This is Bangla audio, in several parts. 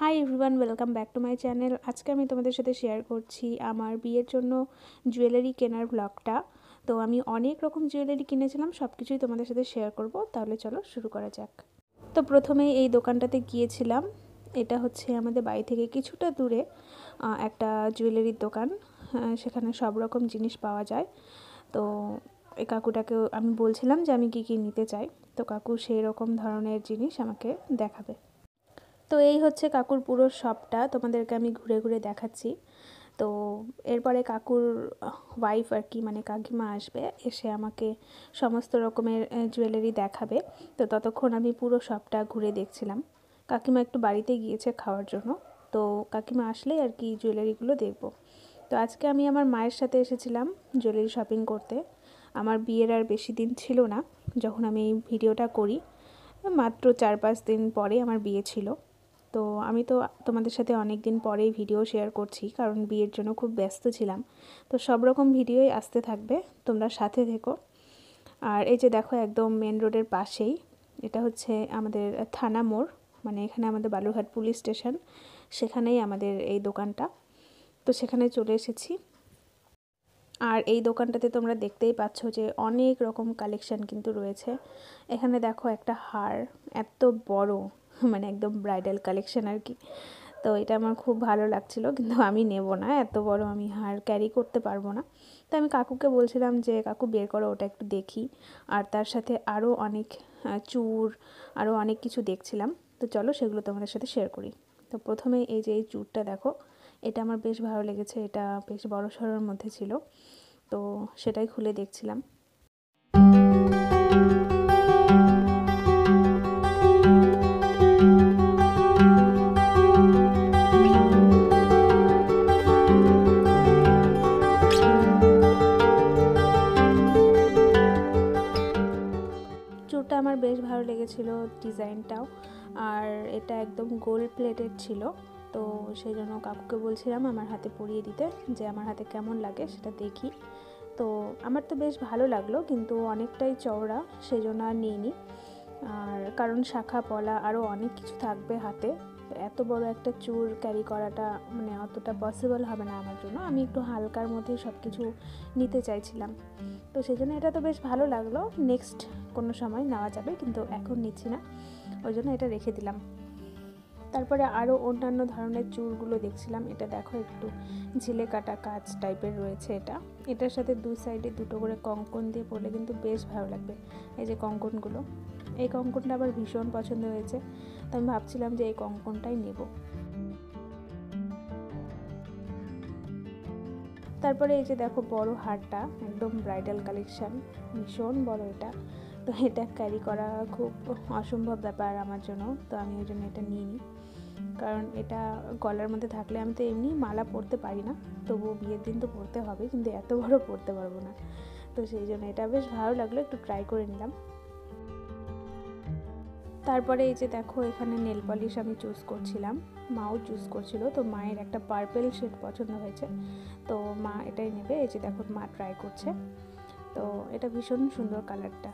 Hi everyone, welcome back to my channel. আজকে আমি তোমাদের সাথে শেয়ার করছি আমার বিয়ের জন্য জুয়েলারি কেনার ব্লগটা। তো আমি অনেক রকম জুয়েলারি কিনেছিলাম, সব কিছুই তোমাদের সাথে শেয়ার করব। তাহলে চলো শুরু করা যাক। তো প্রথমেই এই দোকানটাতে গিয়েছিলাম। এটা হচ্ছে আমাদের বাড়ি থেকে কিছুটা দূরে একটা জুয়েলারির দোকান। সেখানে সব রকম জিনিস পাওয়া যায়। তো এই কাকুটাকে আমি বলছিলাম যে আমি কী কী নিতে চাই। তো কাকু সেই রকম ধরনের জিনিস আমাকে দেখাবে। তো এই হচ্ছে কাকুর পুরো শপটা, তোমাদেরকে আমি ঘুরে ঘুরে দেখাচ্ছি। তো এরপরে কাকুর ওয়াইফ আর কি, মানে কাকিমা আসবে, এসে আমাকে সমস্ত রকমের জুয়েলারি দেখাবে। তো ততক্ষণ আমি পুরো শপটা ঘুরে দেখছিলাম। কাকিমা একটু বাড়িতে গিয়েছে খাওয়ার জন্য। তো কাকিমা আসলেই আর কি জুয়েলারিগুলো দেখব। তো আজকে আমি আমার মায়ের সাথে এসেছিলাম জুয়েলারি শপিং করতে। আমার বিয়ের আর বেশি দিন ছিল না যখন আমি এই ভিডিওটা করি, মাত্র 4-5 দিন পরে আমার বিয়ে ছিল। তো আমি তো তোমাদের সাথে অনেক দিন পরেই ভিডিও শেয়ার করছি, কারণ বিয়ের জন্য খুব ব্যস্ত ছিলাম। তো সব রকম ভিডিওই আসতে থাকবে, তোমরা সাথে থেকো। আর এই যে দেখো, একদম মেন রোডের পাশেই, এটা হচ্ছে আমাদের থানা মোড়, মানে এখানে আমাদের বালুরঘাট পুলিশ স্টেশন, সেখানেই আমাদের এই দোকানটা। তো সেখানে চলে এসেছি। আর এই দোকানটাতে তোমরা দেখতেই পাচ্ছ যে অনেক রকম কালেকশান কিন্তু রয়েছে। এখানে দেখো একটা হার, এত বড়, মানে একদম ব্রাইডাল কালেকশান আর কি। তো এটা আমার খুব ভালো লাগছিল, কিন্তু আমি নেব না, এত বড় আমি হার ক্যারি করতে পারবো না। তো আমি কাকুকে বলছিলাম যে কাকু বের করো, ওটা একটু দেখি। আর তার সাথে আরও অনেক চূড়, আরও অনেক কিছু দেখছিলাম। তো চলো সেগুলো তোমাদের সাথে শেয়ার করি। তো প্রথমে এই যে এই চূড়টা দেখো, এটা আমার বেশ ভালো লেগেছে। এটা বেশ বড় সড়োর মধ্যে ছিল, তো সেটাই খুলে দেখছিলাম। চূড়টা আমার বেশ ভালো লেগেছিল, ডিজাইনটাও। আর এটা একদম গোল্ড প্লেটেড ছিল। তো সেই জন্য কাকুকে বলছিলাম আমার হাতে পরিয়ে দিতে, যে আমার হাতে কেমন লাগে সেটা দেখি। তো আমার তো বেশ ভালো লাগলো, কিন্তু অনেকটাই চওড়া, সেই জন্য আর নিইনি। আর কারণ শাখা পলা আরও অনেক কিছু থাকবে হাতে, এত বড় একটা চূড় ক্যারি করাটা মানে অতটা পসিবল হবে না আমার জন্য। আমি একটু হালকার মধ্যে সব কিছু নিতে চাইছিলাম। তো সেই জন্য এটা তো বেশ ভালো লাগলো, নেক্সট কোনো সময় নেওয়া যাবে, কিন্তু এখন নিচ্ছি না, ওই জন্য এটা রেখে দিলাম। তারপরে আরও অন্যান্য ধরনের চূড়গুলো দেখছিলাম। এটা দেখো, একটু ঝিলে কাটা কাজ টাইপের রয়েছে। এটার সাথে দু সাইডে দুটো করে কঙ্কন দিয়ে পরলে কিন্তু বেশ ভালো লাগবে। এই যে কঙ্কনগুলো, এই কঙ্কনটা আবার ভীষণ পছন্দ হয়েছে, তো আমি ভাবছিলাম যে এই কঙ্কনটাই নেব। তারপরে এই যে দেখো বড় হারটা, একদম ব্রাইডাল কালেকশান, ভীষণ বড় এটা। তো এটা ক্যারি করা খুব অসম্ভব ব্যাপার আমার জন্য, তো আমি ওই জন্য এটা নিইনি। কারণ এটা গলার মধ্যে থাকলে, আমি তো এমনি মালা পরতে পারি না, তবুও বিয়ের দিন তো পরতে হবে, কিন্তু এত বড় পরতে পারবো না। তো সেই জন্য এটা বেশ ভালো লাগলো, একটু ট্রাই করে নিলাম। তারপরে এই যে দেখো, এখানে নেল পলিশ আমি চুজ করছিলাম, মাও চুজ করছিল। তো মায়ের একটা পার্পেল শেড পছন্দ হয়েছে, তো মা এটাই নেবে। এই যে দেখো, মা ট্রাই করছে। তো এটা ভীষণ সুন্দর কালারটা।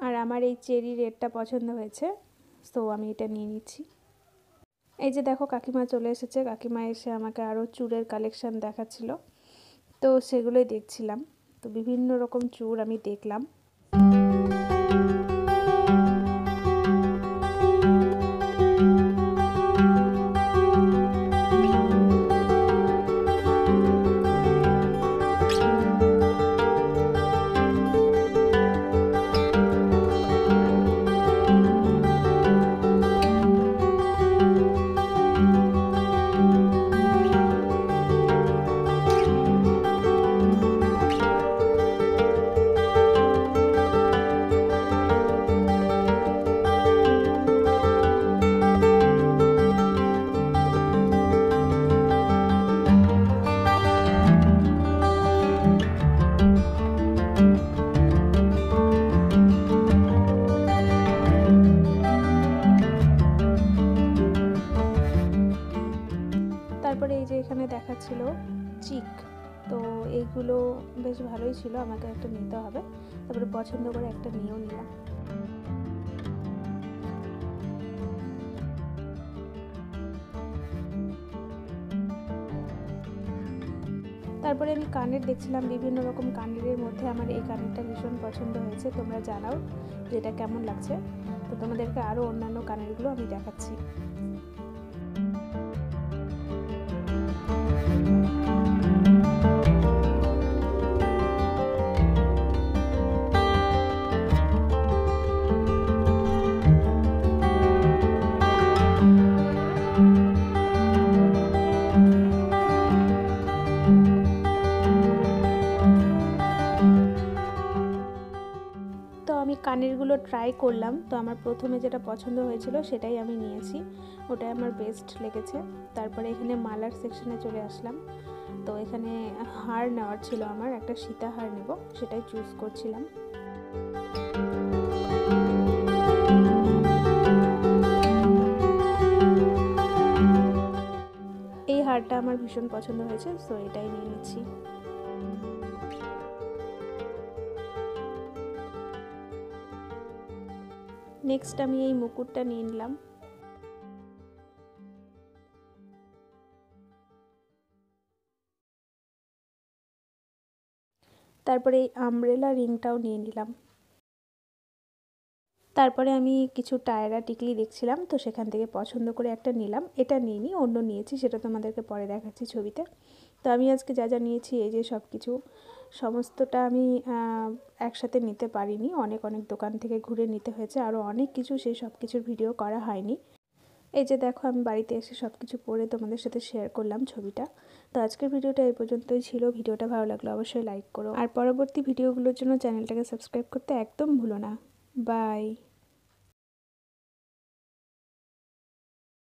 আর আমার এই চেরি রেডটা পছন্দ হয়েছে, তো আমি এটা নিয়ে নিচ্ছি। এই যে দেখো, কাকিমা চলে এসেছে। কাকিমা এসে আমাকে আরও চূড়ের কালেকশান দেখাচ্ছিল, তো সেগুলোই দেখছিলাম। তো বিভিন্ন রকম চূড় আমি দেখলাম। ছিল চিক। তো এইগুলো বেশ ভালোই ছিল, আমাকে একটা নিতে হবে। তারপরে পছন্দ করে একটা নিয়েও নিলাম। তারপরে আমি কানের দেখছিলাম, বিভিন্ন রকম কানেরের মধ্যে আমার এই কানেরটা ভীষণ পছন্দ হয়েছে। তোমরা জানাও যে এটা কেমন লাগছে। তো তোমাদেরকে আরও অন্যান্য কানেরগুলো আমি দেখাচ্ছি। তো আমি কানেরগুলো ট্রাই করলাম। তো আমার প্রথমে যেটা পছন্দ হয়েছিল সেটাই আমি নিয়েছি, ওটাই আমার বেস্ট লেগেছে। তারপরে এখানে মালার সেকশনে চলে আসলাম। তো এখানে হার নেওয়ার ছিল, আমার একটা সীতা হার নেব, সেটাই চুজ করছিলাম। এই হারটা আমার ভীষণ পছন্দ হয়েছে, সো এটাই নিয়ে নিচ্ছি। নেক্সট আমি এই মুকুটটা নিয়ে নিলাম। তারপরে এই আমব্রেলা রিংটাও নিয়ে নিলাম। তারপরে আমি কিছু টায়রা টিকলি দেখছিলাম, তো সেখান থেকে পছন্দ করে একটা নিলাম। এটা নিইনি, অন্য নিয়েছি, সেটা তোমাদেরকে পরে দেখাচ্ছি ছবিতে। তো আমি আজকে যা যা নিয়েছি, এই যে সব কিছু, সমস্তটা আমি একসাথে নিতে পারিনি, অনেক অনেক দোকান থেকে ঘুরে নিতে হয়েছে, আরও অনেক কিছু, সেই সব কিছুর ভিডিও করা হয়নি। এই যে দেখো, আমি বাড়িতে এসে সব কিছু পরে তোমাদের সাথে শেয়ার করলাম ছবিটা। তো আজকের ভিডিওটা এই পর্যন্তই ছিল। ভিডিওটা ভালো লাগলো অবশ্যই লাইক করো, আর পরবর্তী ভিডিওগুলোর জন্য চ্যানেলটাকে সাবস্ক্রাইব করতে একদম ভুলো না। বাই।